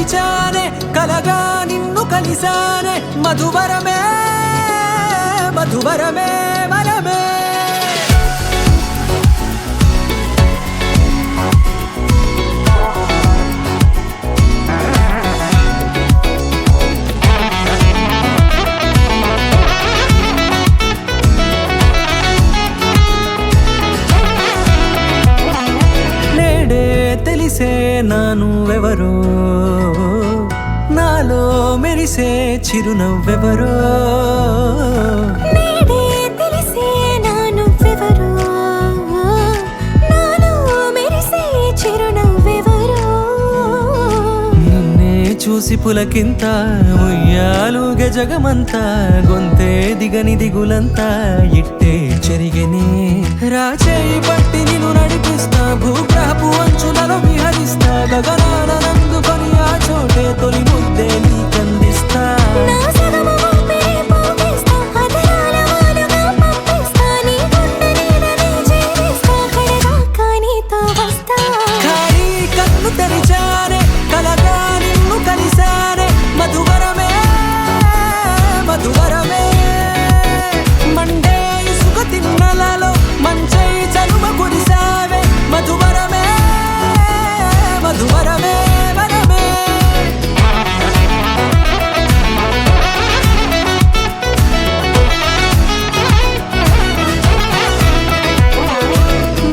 తెరిచానే కలగా నిన్ను కలిసానే మధువరమే మధువరమే వరమే తెలిసే నానువెవరో నాలో మెరిసే చిరునవ్వెవరో నేడే తెలిసే నానువెవరో నాలో మెరిసే చిరునవ్వెవరో నిన్నే చూసి పులకింత ఉయ్యాలుగే జగమంతా గొంతే దిగని దిగులంతా ఇట్టే చెరిగెనే రాచేయి పట్టి నిన్ను నడిపిస్తా భూగ్రహపు అంచులలో విహరిస్తా గగనాన నందుకొని ఆ చోటే తొలి ముద్దే నీకందిస్తా నా సగము ఊపిరి పోగేస్తా అధరాల వాలుగా పంపిస్తా నీ గుండె నీడనే చేరిస్తా కడదాకా నీతో వస్తా ఖాళీ కన్ను తెరిచానే కలగా నిన్ను కలిసానే మధువరమే మధువరమే మండే ఇసుక తిన్నలలో మంచై చలువ కురిసావే మధువరమే మధువరమే వరమే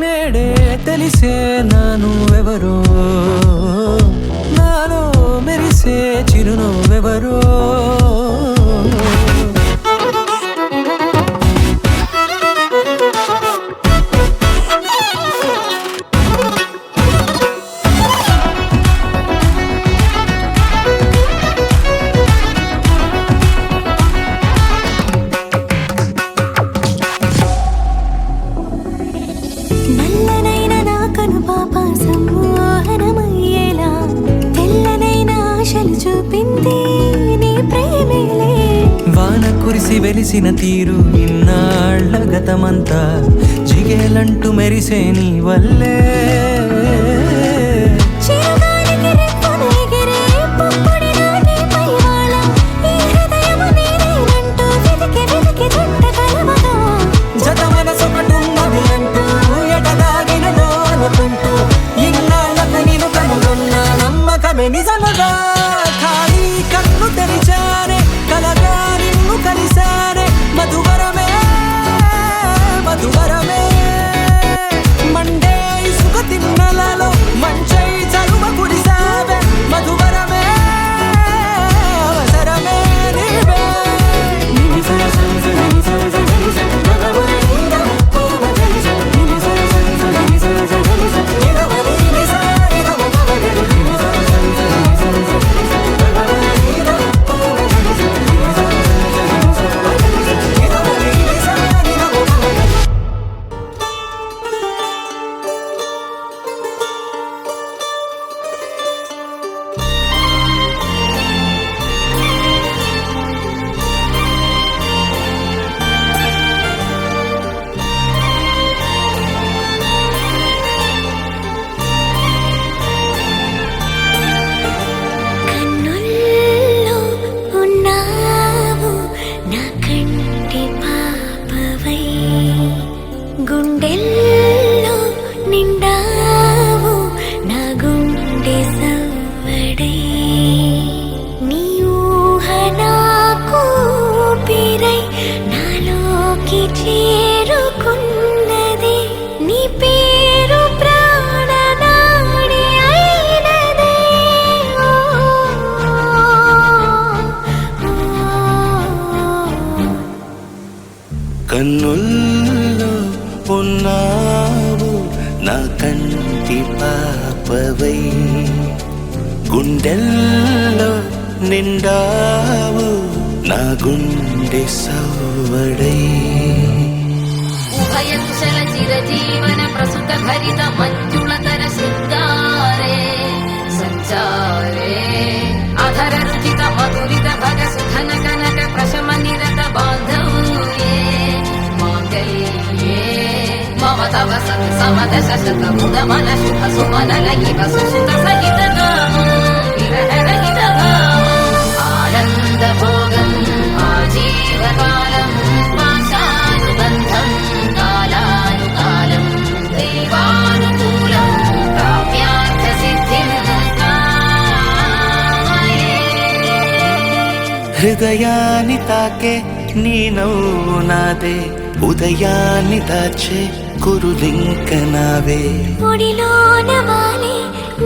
నేడే తెలిసే నానువెవరో నాలో మెరిసే చిరునవ్వెవరో నల్లనైన నా కనుపాప సమ్మోహనమయ్యేలా తెల్లనైన ఆశలు చూపింది నీ ప్రేమేలే వాన కురిసి వెలిసిన తీరు ఇన్నాళ్ల గతమంతా జిగేలంటూ మెరిసే నీ వల్లే చిరుగాలికి రెప్పన ఎగిరే పుప్పొడిన నీ పైవాళ ఈ హృదయము నీదేనంటూ వెతికి వెతికి జంట కలవగా జత మనసొకటున్నది అంటూ ఎటదాగినదో అనుకుంటూ ఇన్నాళ్లకు నేను కనుగొన్న నమ్మకమే నిజముగా ఖాళీ కన్ను తెరిచానే కలగా నిన్ను కలిసానే మధువరమే మధువరమే మండే ఇసుక తిన్నలలో మంచై చలువ కురిసావే మధువరమే అవసరమే నీవే కన్నుల్లో ఉన్నావు నా కంటి పాపవై గుండెల్లో నిండావు నా గుండె సవ్వడై నీ ఊహ నాకు ఊపిరై నాలోకి చేరుకున్నది నీ పేరు ప్రాణనాడి అయినదే కన్నుల్లో ఉన్నావు నా కంటి పాపవై గుండెల్లో నిండావు నా గుండె సవ్వడై ఉభయకుశల చిరజీవన ప్రసుత భరిత మంజుళతర శృంగారే సంచారే అధర రుచిత మధురిత భగ సుధన కనక ప్రశమ నిరత బాంధవ్యే మాంగళ్యే మమ తవ సత్ సమదశ శత ముద మన శుభ సుమన లయివ సుసుత సహిత విరహ జీవకాలం పాశానుబంధం కాలానుకాలం దైవానుకూలం కావ్యార్థ సిద్ధిం కామయే. హృదయాన్ని తాకే నీ నవ్వు నాదే, ఉదయాన్ని దాచే కురులింక నావే. ఒడిలోన వాలే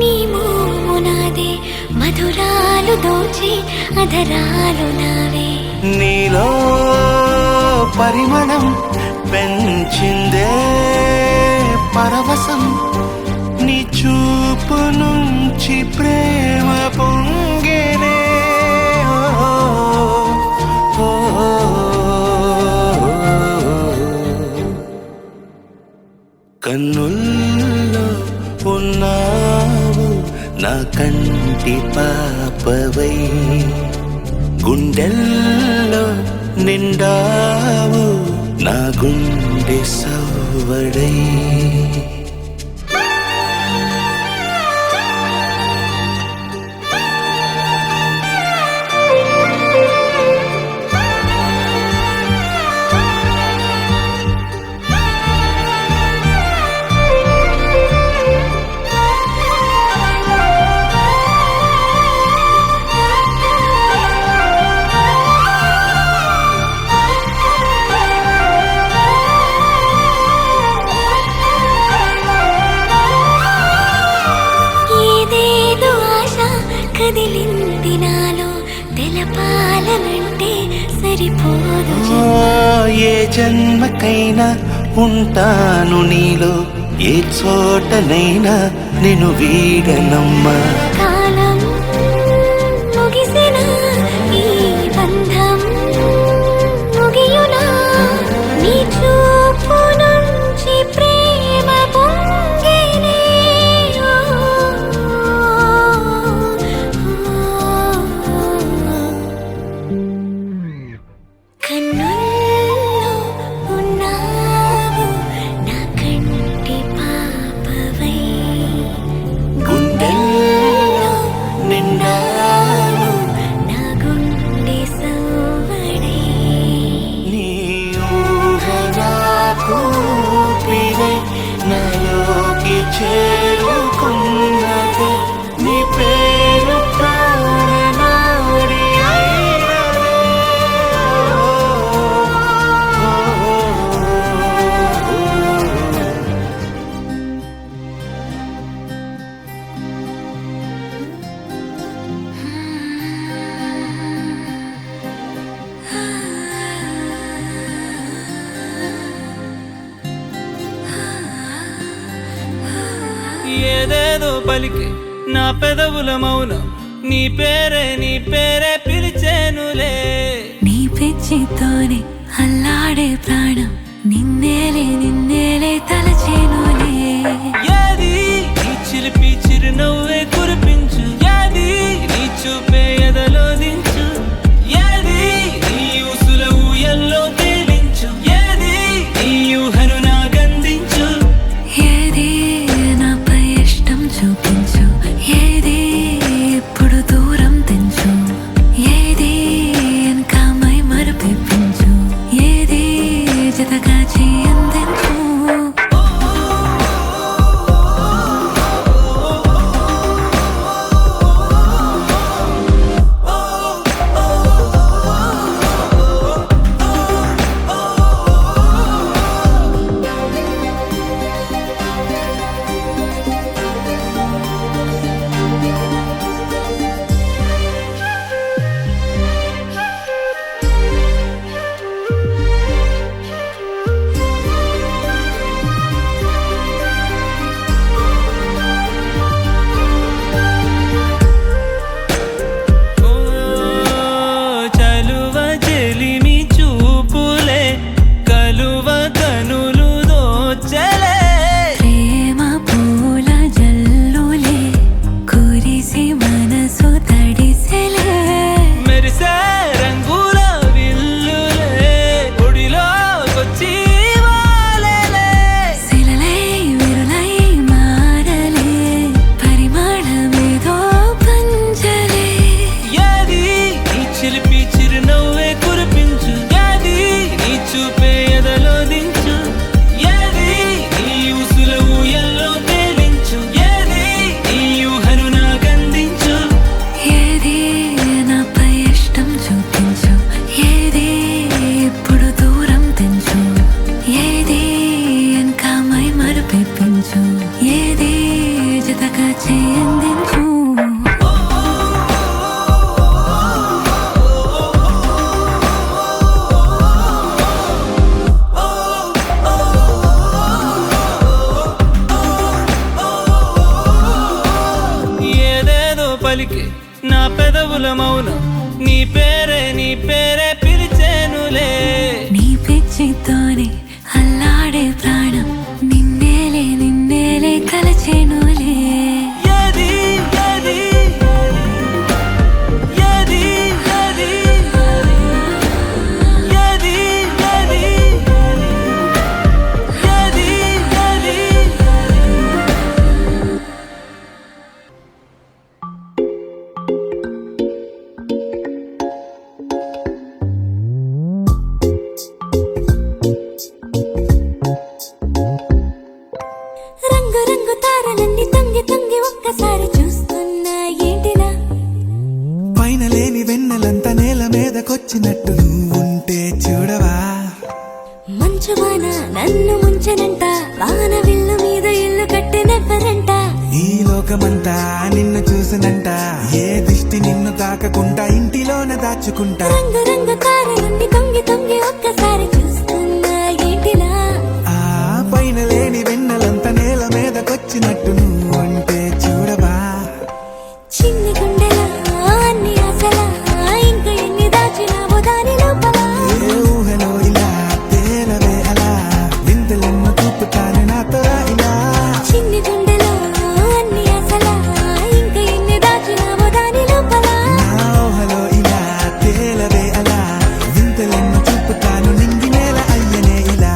నీ మోము నాదే, మధురాలు దోచే అధరాలు నావే. నీలో పరిమళం పెంచిందే పరవశం, నీ చూపు నుంచి ప్రేమ పొంగేనే. ఓ, ఓ, కన్నుల్లో ఉన్నావు నా కంటి పాపవై, గుండెల్లో నిండావు నా గుండె సవ్వడై. ఏదేదో ఆశ కదిలింది నాలో, తెలపాలనంటే సరిపోదు ఓ, ఏ జన్మకైనా ఉంటాను నీలో, ఏ చోటనైనా నిన్ను వీడనమ్మా. కాలం ముగిసిన ఈ బంధం ముగియునా, నీ చూపు నుంచి ప్రేమ పొంగేనే. కన్నుల్లో ఉన్నావు నా కంటి పాపవై, గుండెల్లో నిండావు నా గుండె సవ్వడై. నీ ఊహ నాకు ఊపిరై నాలోకి చేరుకున్నదే, నీ పేరు ప్రాణనాడి అయినదే. ఏదేదో పలికి నా పెదవుల మౌనం, నీ పేరే పిలిచేనులే. నీ పిచ్చితోనే అల్లాడే ప్రాణం, నిన్నేలే తలచేనులే. ఏది నీ చిలిపి చిరునవ్వే కురిపించు, ఏది నీ చూపే ఎదలో దించు, ఏది నీ ఊసుల ఊయల్లో తేలించు, ఏది నీ ఊహను నాగందించు. ఏది నాపై ఇష్టం చూపించు, ఏది ఇప్పుడు దూరం తెంచు, ఏది ఇంకా మై మరపించు, ఏది జతగా చేయందించు. చేయందించు. ఏదేదో పలికి నా పెదవుల మౌనం నీ పేరే పిలిచేనులే. నీ పిచ్చితోనే అల్లాడే ప్రాణం నిన్నేలే కలచేనులే. ఏది ఏది ఏది ఏది ఏది ఏది ఏది ఏది రంగు రంగు తారలన్నీ తొంగి తొంగి ఒక్కసారి చూస్తున్నా ఏంటిలా. పైన లేని వెన్నెలంతా నేల మీదకొచ్చినట్టు నువ్వుంటే చూడవా. మంచువాన నన్ను ముంచెనంట, వాన విల్లు మీద ఇల్లు కట్టినెవ్వరంట. ఈ లోకమంతా నిన్ను చూసినంట, ఏ దిష్టి నిన్ను తాకకుండా ఇంటిలోన దాచుకుంటా. రంగు రంగు తారలన్నీ తొంగి తొంగి ఒక్కసారి చూస్తున్నా ఏంటిలా. ఆ పైన లేని వెన్నెలంతా నేల మీదకొచ్చినట్టు నువ్వుంటే చూడవా. చిన్ని గుండెలా అన్ని ఆశలా, ఇంకా ఎన్ని దాచినావో దాని లోపల. ఏ ఊహలో ఇలా తేలవే అలా, వింతలెన్నో చూపుతాను నాతో రా ఇలా. చిన్ని గుండెలో అన్ని ఆశలా, ఇంకా ఎన్ని దాచినావో దాని లోపల. నా ఊహలో ఇలా తేలవే అలా, వింతలెన్నో చూపుతాను నింగి నేల అయ్యనే ఇలా.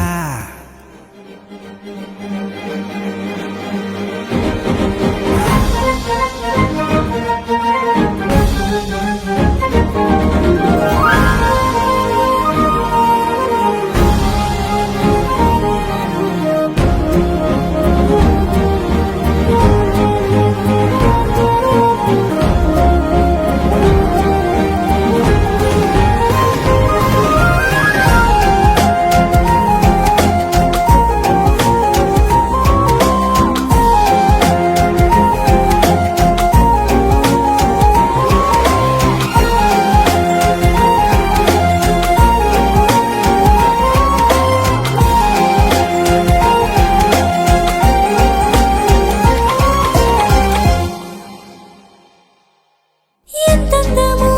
ఎంతందమో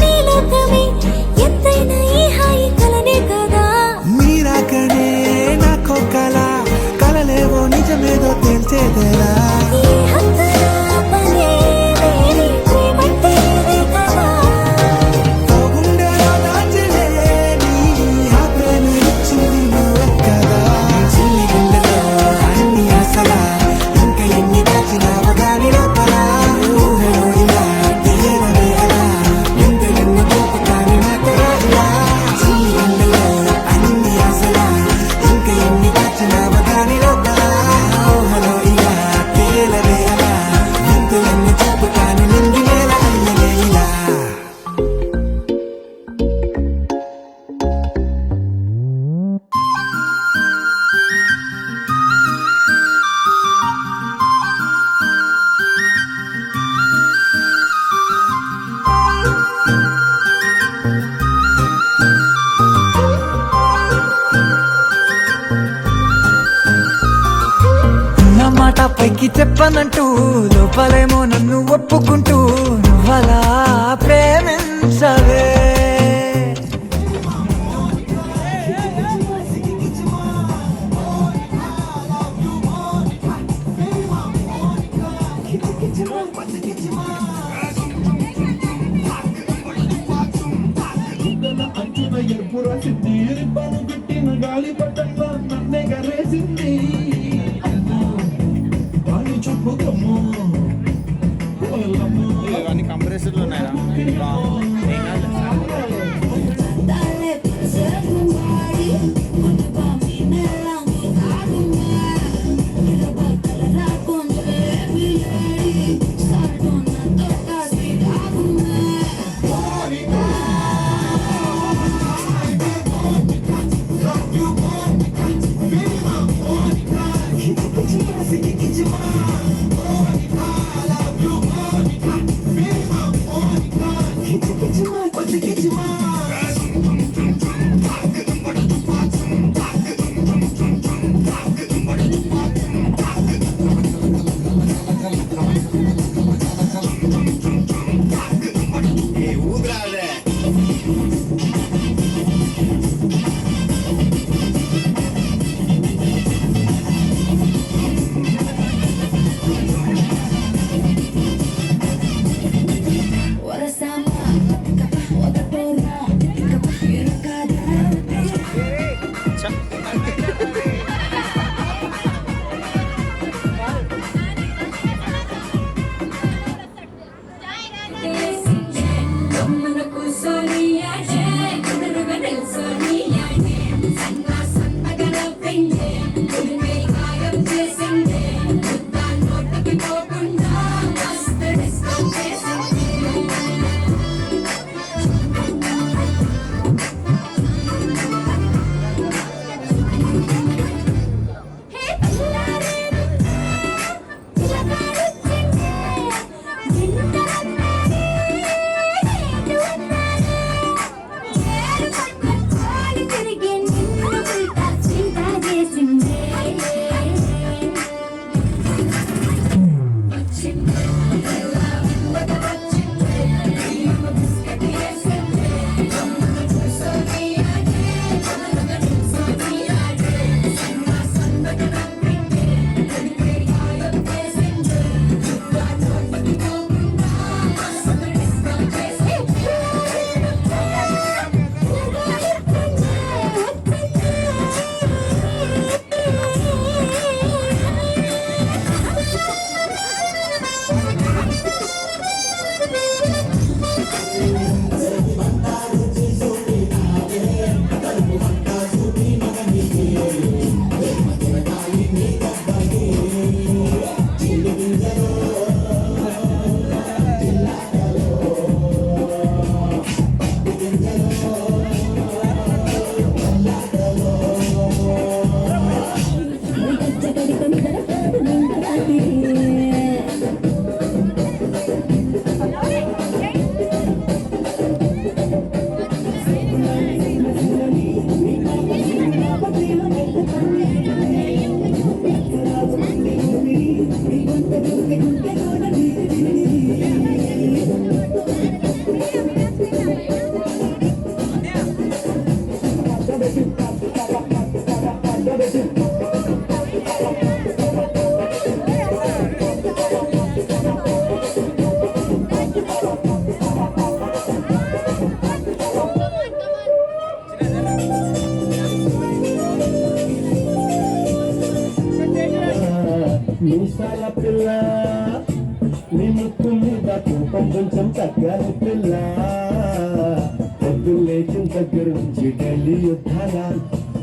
నీ లోకమే, ఎంతైనా ఈ హాయి కలనే కదా. మీరాకనే నాకో కల, కలలేవో నిజమేదో తేల్చేదేలా. ఈ హద్దుల పనే లేని ప్రేమంటే ఇదే కదా. ఓ గుండెలో దాచలే నీ ఆ ప్రేమ ఇచ్చింది నువ్వే కదా. చిన్ని గుండెలో అన్ని ఆశలా, ఇంకా ఎన్ని దాచినావో దాని లోపల. ఊహలో ఇలా తేలవే అలా, వింతలెన్నో చూపుతాను నాతో రా ఇలా. చిన్ని గుండెలో అన్ని ఆశలా, ఇంకా ఎన్ని దాచినావో దాని లోపల. ఊహలో ఇలా తేలవే అలా, వింతలెన్నో చూపుతాను నింగి నేల అయ్యనే ఇలా. నా మాట పైకి చెప్పనంటూ లోపలేమో నన్ను ఒప్పుకుంటూ నువ్వలా ప్రేమించవే. అన్ని కంప్రెసర్లు ఉన్నాయా? Dale, ser un body, cuando va a mi nela, mi daguma. Quiero bailar con baby lady, salto na toca si daguma. మీసాల పిల్ల నీ ముక్కు మీద కోపం కొంచెం తగ్గాలి పిల్ల పొద్దు లేచిన దగ్గర నుంచి ఢిల్లీ యుద్ధాల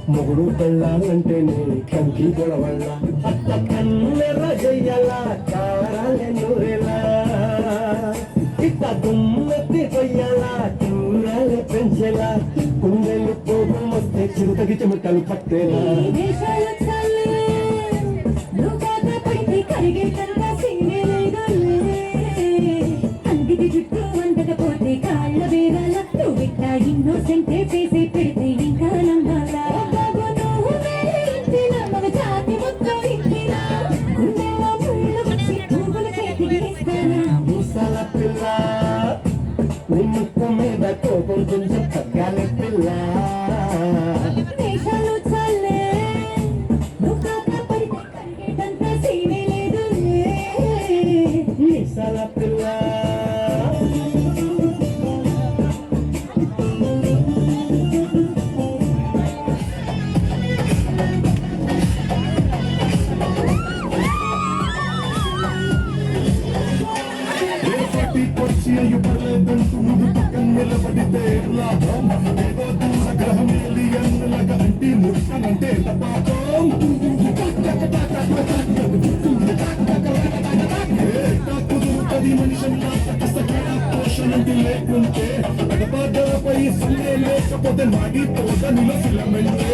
మొగుడు పెళ్ళాలంటే నీ కంకి గొడవల్ల అత్త కన్నెర చెయ్యాల కారాలే నూరేలా ఇట్ట దుమ్మెత్తి కొయ్యాల చూరాలే పెంచేలా కుండెలు కోపం వస్తే చిరుతకి చెమటలు పట్టేలా దేశాలు చల్లే నువ్వు పడితే కరిగే కనుక సీనేలేగలే అందికి జుట్టు అందకపోతే కాళ్ళ వేగాల నువ్వు ఇట్లా ఇన్నోసెంటే చేసి పెడితే ఇంకా నమ్మాల నువ్వు ఇంటిన మగ జాతి మొత్తం ఇంటిన గుండెల్లో ముళ్ళు వచ్చి పువ్వులు చేతికి ఇస్తానా మీసాల పిల్ల నీ ముక్కు మీద కోపం కొంచెం తగ్గాలి పిల్ల దేశాలు చల్లే నువ్వు పడితే కరిగేటంత సీనే లేదు మీసాల పిల్ల పచ్చి అయ్యి పర్లేదంటూ నువ్వు పక్కన నిలబడితే లాభం ఏదో దూర గ్రహం ఏలియన్లగా అంటి ముట్టనంటే పాపం కుదురుతుంది మనిషన్నా పోషణంటి లేకుంటే గడపై సందే లేకపోతే మాడిపోత నిలసిలమెంటే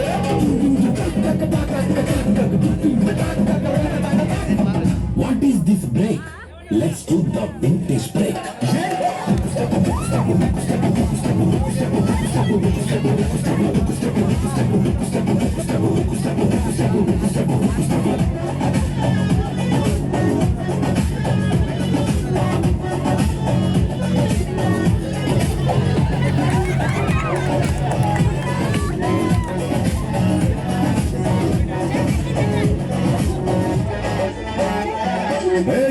What is this break? Let's do the vintage break.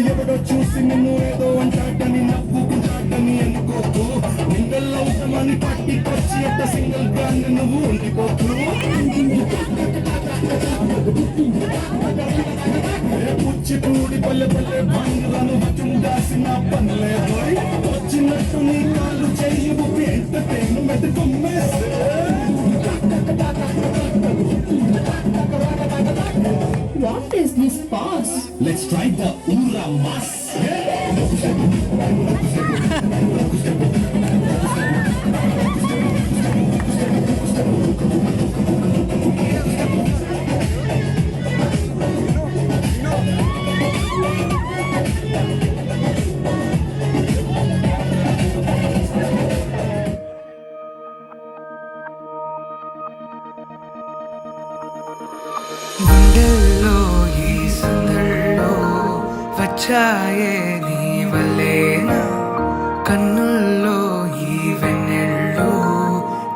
ఎవడో చూసి నిన్ను ఏదో అంటాడని నవ్వుకుంటాడని అనుకోకు నింగల్లవుతామని పట్టికొచ్చి అట్ట సింగిల్ గా నువ్వు ఉండిపోకు పుచ్చిపూడి పల్లె పల్లె బండ్లను హతుండాల్సిన పనులే పోయి వచ్చినట్టు నీ కాళ్ళు చెయ్యి ఊపి entertainment కొమ్మేస్తే What is this pause? Let's try the Ura Mas. గుండెల్లో ఈ సందడిలో వచ్చాయే నీ వల్లేనా కన్నుల్లో ఈ వెన్నెళ్ళు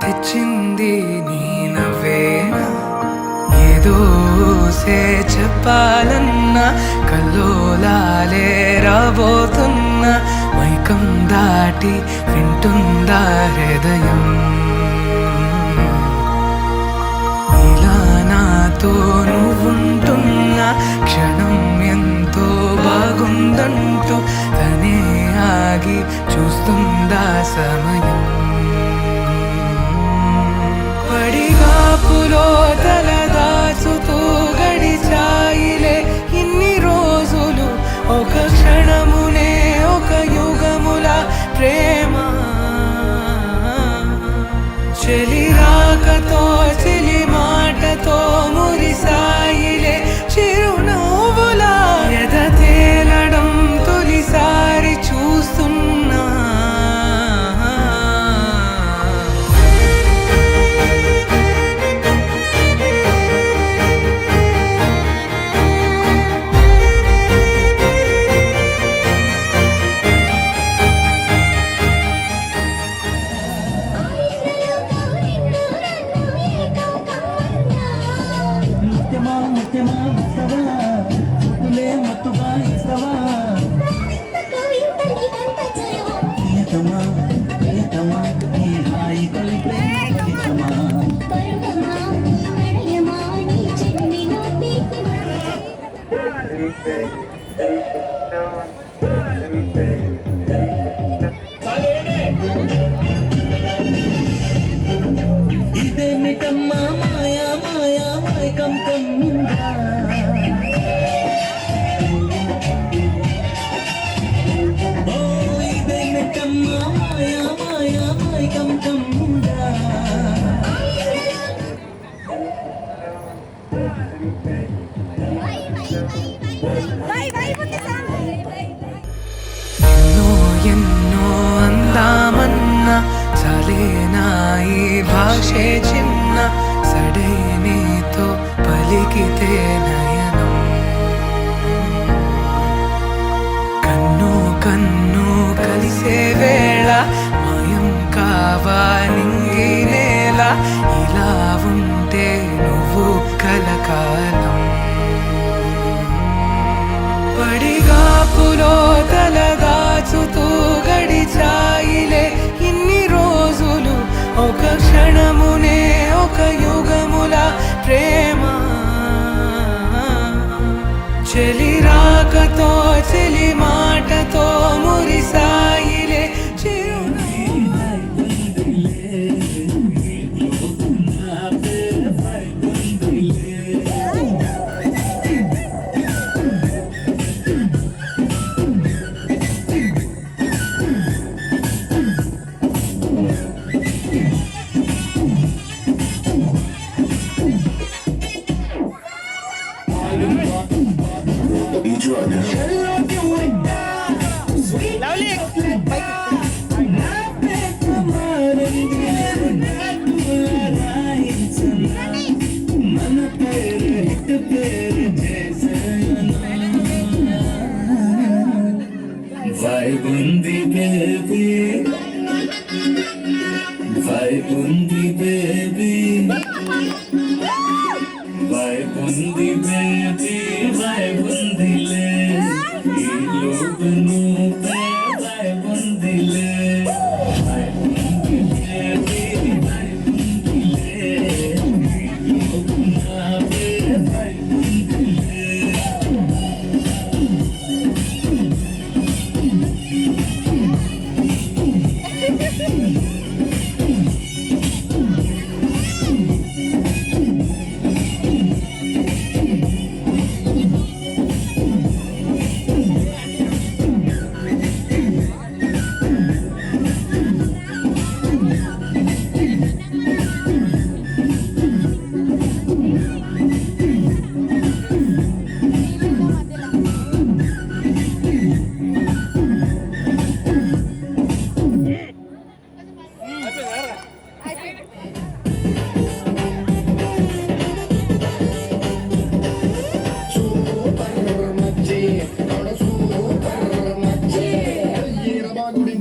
తెచ్చింది నీ నవ్వేనా ఏదో సే చెప్పాలన్నా కల్లోలాలే రాబోతున్నా మైకం దాటి వింటుందా హృదయం నాతో నువ్వుంటున్న క్షణం ఎంతో బాగుందంటూ తనే ఆగి చూస్తుందా సమయం పడిగాపులో తల దాచుతూ గడిచాయిలే ఇన్ని రోజులు ఒక క్షణమునే ఒక యుగముల ప్రేమ చెలి రాకతో చెలి మాటతో మురిసాయిలే చిరు ఇదేమిటమ్మా మాయా మాయా మైకం కమ్మిందా ఓ ఇదేమిటమ్మా మాయా మాయా మైకం కమ్మిందా ఎన్నో ఎన్నో అందామన్న చాలేనా ఈ భాషే చిన్న సడే నీతో పలికితే నయనం కన్ను కన్ను కలిసే వేళ మాయం కావాలింగి నేల ఇలా ఉంటే నువ్వు కలకాలం పడిగాపులో తలదాచుతూ గడిచాయిలే ఇన్ని రోజులు ఒక క్షణమునే ఒక యుగముల ప్రేమ చెలి రాకతో చెలి మాటతో మురిసాయిలే వైబుంది బేబీ వైబుంది బేబీ వైబుంది బేబీ వైబుందిలే ఈ లోకను వైబుందిలే వైబుంది బేబీ వైబుందిలే ఈ లోకను వైబుందిలే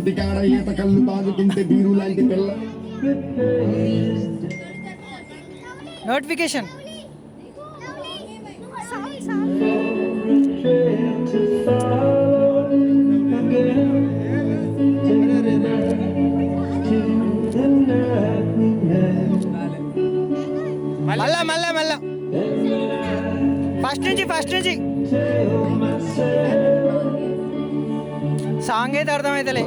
ఈత ఈత కళ్ళు తాగుతుంటే బీరు లాంటి పిల్ల నోటిఫికేషన్ మళ్ళా మళ్ళా మళ్ళా ఫస్ట్ నుంచి సాంగ్ అయితే అర్థమైతలే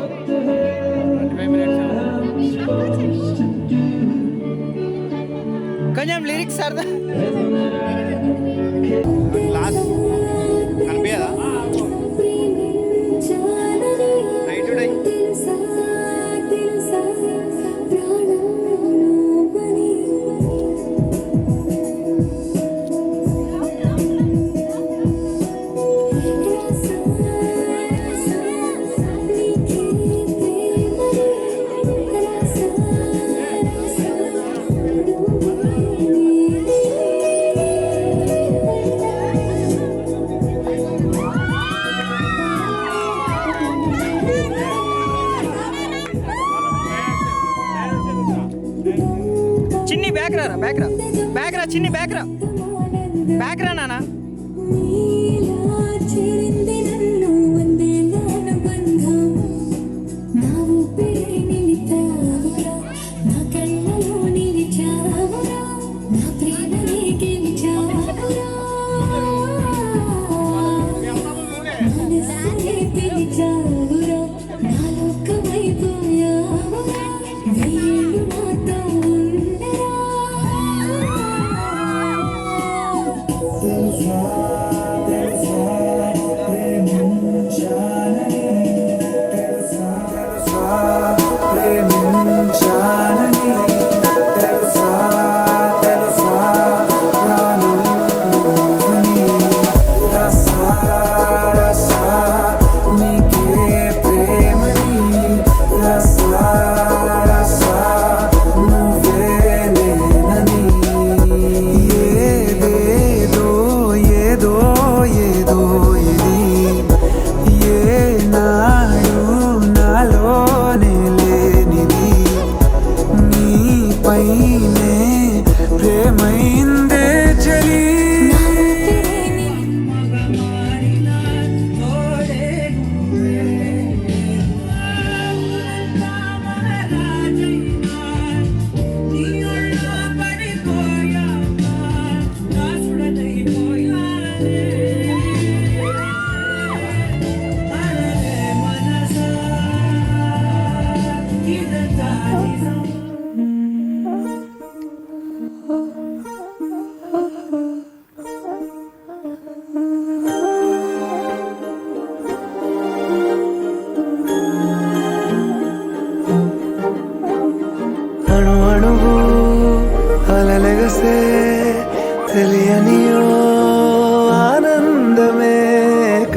కొంచెం లిరిక్స్ అర్థం క్లాస్ కనిపించదా నైట్ టు నైట్ చిన్ని బ్యాక్ రా చిన్ని బ్యాక్ రా నాన్న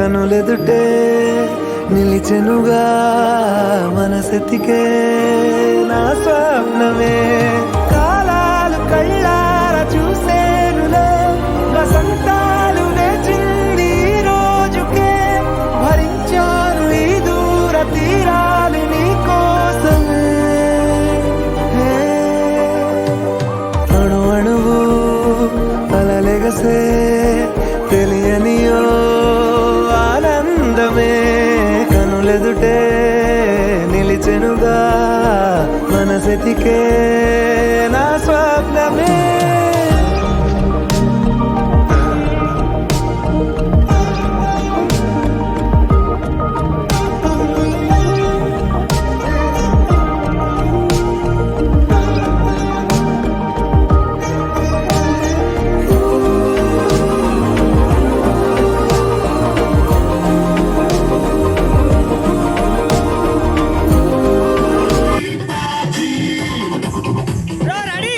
కనులెదుటే నిలిచెనుగా మనసెతికే నా స్వప్నమే కాలాలు కళ్ళార చూసేనులే వసంతాలు వేచింది ఈ రోజుకే భరించాను ఈ దూర తీరాలు నీ కోసమే అణు అణువు అలలెగసే తెలియనియో ఆనందమే కనులెదుటే నిలిచెనుగా మనసెతికే నా స్వప్నమే బ్రో రెడీ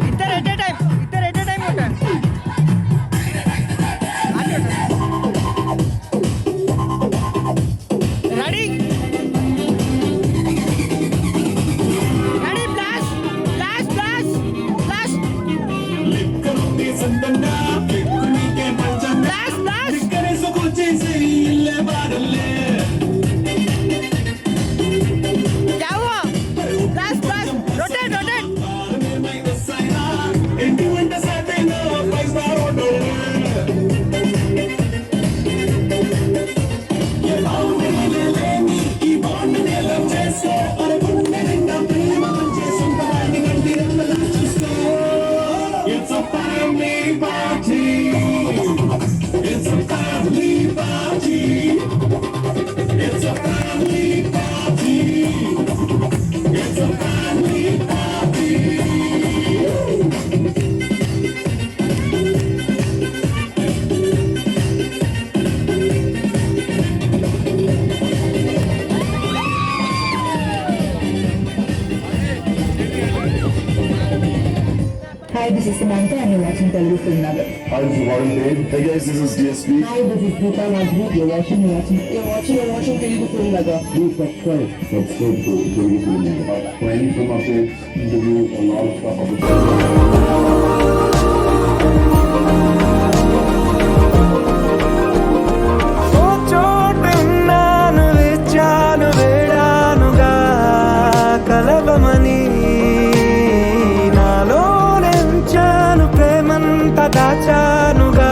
ఇద్దరు ఎట్ ఏ టైం ఉంటారు ready ready blast blast blast blast blast blast क्या हुआ blast blast rotate rotate It's a family party. It's a family party. It's a family party. It's a family party. Hi, this is Samantha and you're watching Telugu Film Nagar. Hi, this is Warren Dave. Hey guys, this is DSP. Hi, this is Deepa Rajvi. You're watching Telugu Film Nagar. Please subscribe to Telugu Film Nagar. For any film updates, interview, a lot of stuff on the channel. ఓ చోటున్నాను వేచాను వేడానుగా కలవమని నాలో నెంచాను ప్రేమంత దాచానుగా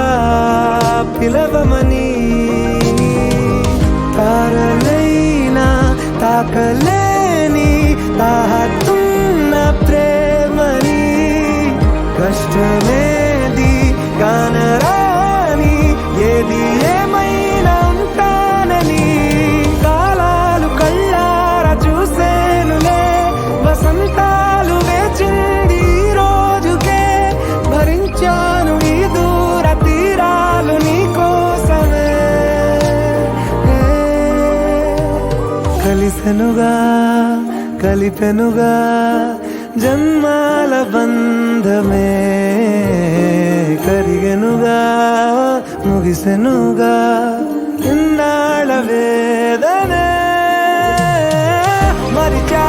పిలవమని తారలైనా తాకలేని తాహతున్న ప్రేమని కష్టమేది కానరాని ఏది ఏమైనా ఉంటానని కాలాలు కళ్ళార చూసేనులే వసంతాలు వేచింది ఈ రోజుకే భరించాను ఈ దూర తీరాలు నీ కోసమే కలిసెనుగా కలిపెనుగా జన్మాల బంధమే కరిగెనుగా ముగిసెనుగా ఇన్నాళ్ళ వేదనే మరిచా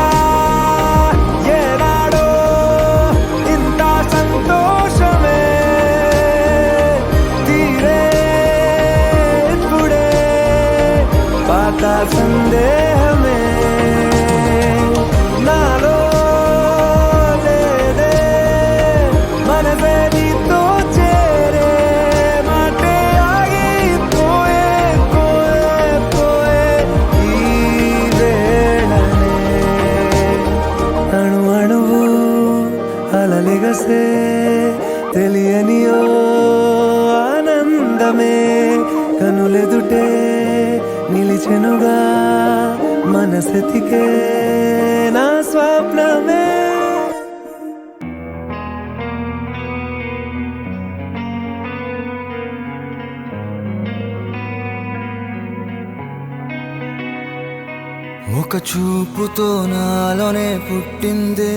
ఏనాడో ఇంత సంతోషమే తీరే ఇప్పుడే పాత సందేహమే నాలో లేదే మనసే నీతో చేరే మాటే ఆగిపోయే పోయే పోయే ఈ వేళనే అణు అణువు అలలిగసే తెలియనియో ఆనందమే కనులెదుటే నిలిచెనుగా మనసెతికే నా స్వప్నమే ఒక చూపుతో నాలోనే పుట్టిందే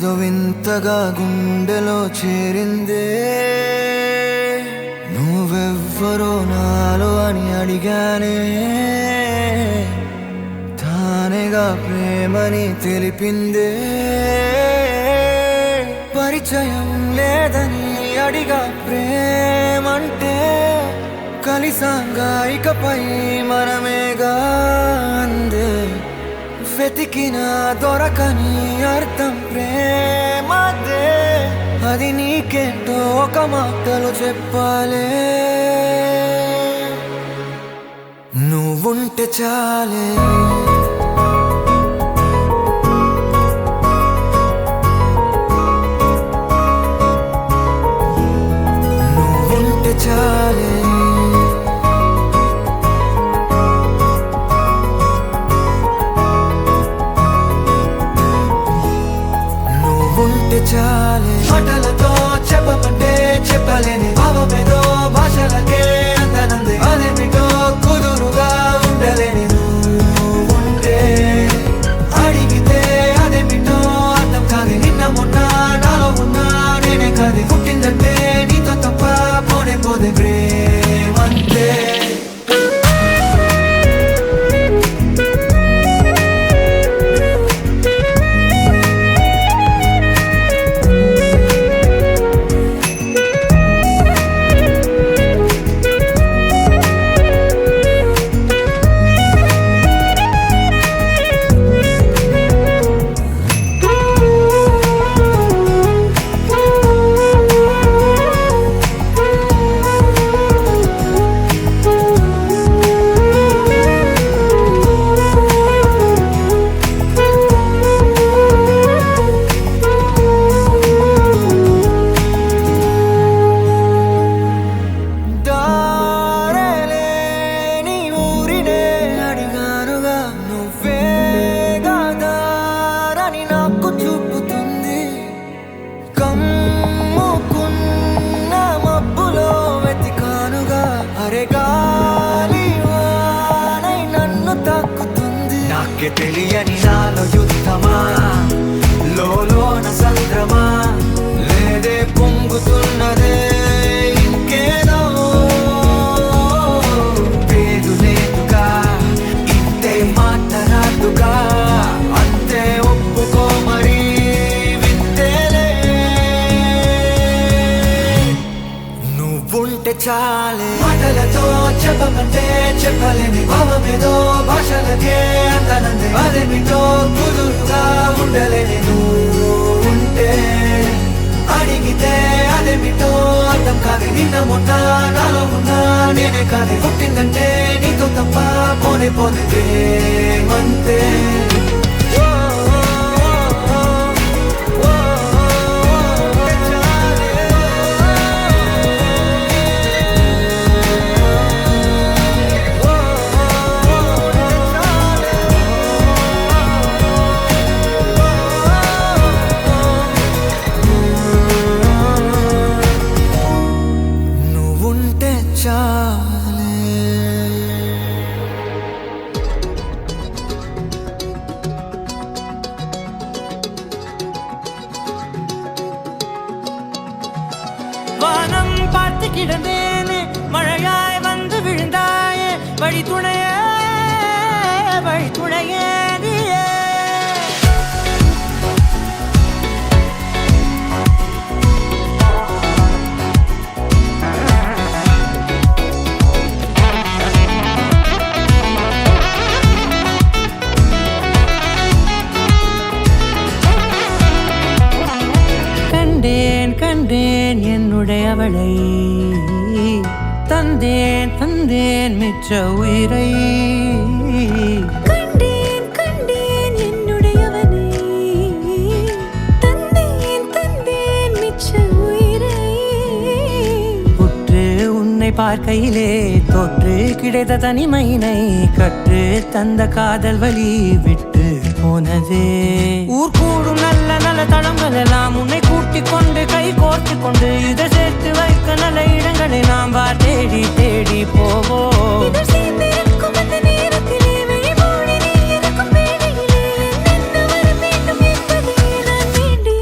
ఏదో వింతగా గుండెలో చేరిందే నువ్వెవ్వరో నాలో అని అడిగానే తానేగా ప్రేమని తెలిపిందే పరిచయం లేదని అడిగా ప్రేమంటే కలిసాంగా ఇకపై మనమేగా అందే వెతికిన దొరకని అర్థం ప్రేమదే అది నీకేంటో ఒక మాటలో చెప్పాలే నువ్వుంటే చాలే నువ్వుంటే చాలే ఉంటే చాలే మాటలతో చెప్పమంటే చెప్పలేని భావమేదో భాషలకే అందనందే అదేమిటో కుదురుగా ఉండలేని ఉంటే అడిగితే అదేమిటో అర్థం కాదు నిన్న మొన్న నాలో ఉన్నా నేనే కాదు పుట్టిందంటే నీతో తప్ప పోనే పోదే ప్రేమంతే తెలియని నాలో యుద్ధమా లోన సంద్రమా లేదే పొంగుతున్నదే ఇంకేదో పేరు లేదుగా ఇంతే మాట్లాడుగా అంతే ఒప్పుకో మరి వింతేలే నువ్వుంటే చాలే మాటలతో చెప్పమంటే చెప్పలేని భావమేదో భాషలకే అందనందే అదేమిటో కుదురుగా ఉండలేని ఉంటే అడిగితే అదేమిటో అర్థం కాదు నిన్న మొన్న నాలో ఉన్నా నేనే కాదు పుట్టిందంటే నీతో తప్ప పోనే పోనే ప్రేమంతే வானம் பார்த்து கிடந்தேனே மழையாய் வந்து விழுந்தாயே வழித்துணையே வழித்துணையே நீயே கண்டேன் கண்டேன் என்னுடையவளை தந்தேன் தந்தேன் மிச்ச உயிரை கண்டேன் கண்டேன் என்னுடையவனை தந்தேன் தந்தேன் மிச்ச உயிரை உற்று உன்னை பார்க்கையிலே தொற்று கிடைத்த தனிமையினை கற்று தந்த காதல் வழி விட்டு போனதே ஊர் கூடும் நல்ல நல்ல தளங்கள் எல்லாம் உன்னை கூட்டிக் கொண்டு கை கோர்த்து கொண்டு இதை சேர்த்து வைக்க நல்ல இடங்களை நாம் தேடி தேடி போவோம் இதழ் சேர்ந்திருக்கும் அந்த நேரத்திலே விழிமூடி நீ இருக்கும் வேளையிலே என்ன வர வேண்டும் என்பதை நான் வேண்டி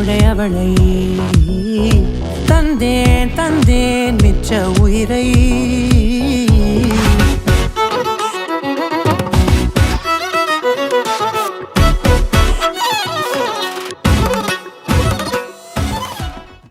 என்னுடையவளை தந்தேன் தந்தேன் மிச்ச உயிரை